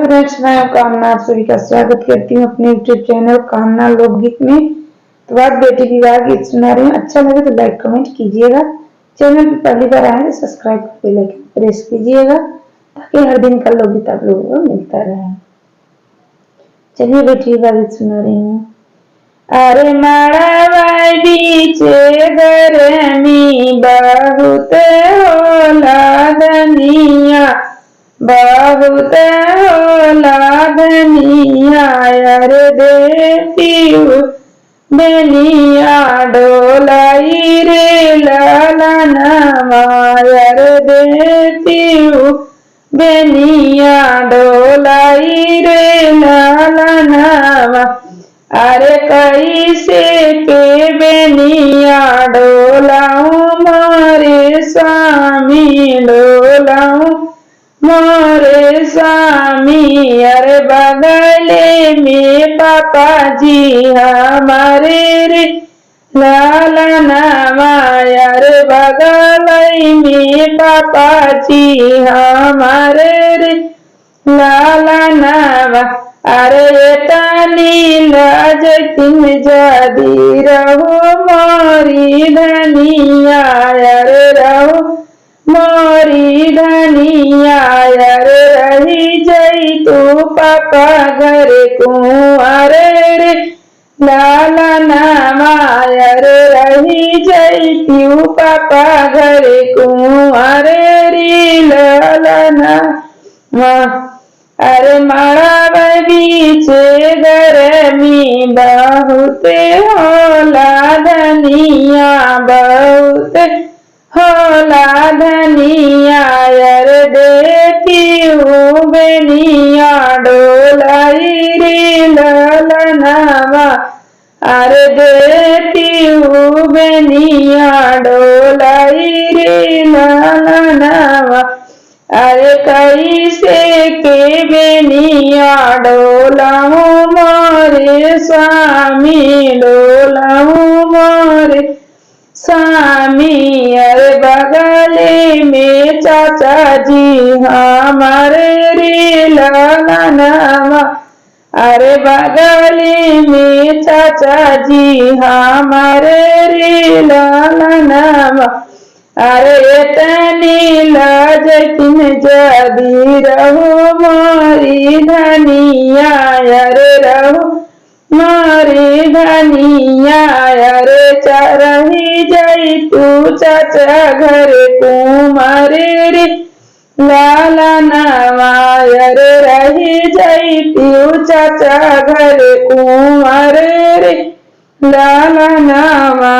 Friends, मैं कामना आप सभी का स्वागत करती हूँ अपने यूट्यूब चैनल कामना लोकगीत में। तो आप बेटी विवाह गीत सुना रही हूँ। अच्छा लगे तो लाइक कमेंट कीजिएगा। चैनल पर पहली बार आए तो सब्सक्राइब करके लाइक प्रेस कीजिएगा ताकि हर दिन का लोकगीत आप लोगों को मिलता रहे। चलिए बेटी विवाह गीत सुना रही हूँ। अरे माड़ा बीचे गरमी बहुत होला धनिया, बहुत होला धनिया। यार देती बेनिया डोलाई रे लालनवा, यार देती बेनिया डोलाई रे लालनवा। अरे कैसे के बेनिया डोलाऊं मोरे स्वामी, डोलाऊं मोरे स्वामी। अरे बगले में पापा जी हमारे रे लालनवा, अरे बगल में पापा जी हमारे रे लालनवा। अरे तनी लाज किन जादी रहो मोरी धनिया, अरे रहो मोरी धनिया। अरे रही जई तू पापा घर कुंवर रे लालनवा, अरे रही जई तू पापा घर कुंवर रे लालनवा। अरे माड़ा बीचे गरमी बहुत होला धनिया, बहुत होला धनिया। अरे देती हूँ बेनिया डोलाई रे लालनवा, अरे देती हूँ बेनिया डोलाई रे लालनवा। अरे कैसे के बेनिया डोलाऊं मोरे स्वामी, डोलाऊं मोरे स्वामी। अरे बगले में चाचा जी हमारे रे लालनवा, अरे बगले में चाचा जी हमारे रे लालनवा। अरे तनी लाज किन जादी रहो मोरी धनिया, अरे रहो मोरी धनिया। अरे रही जई तू चाचा घर कुंवर रे लालनवा, अरे रही जई तू चाचा घर कुंवर रे लालनवा।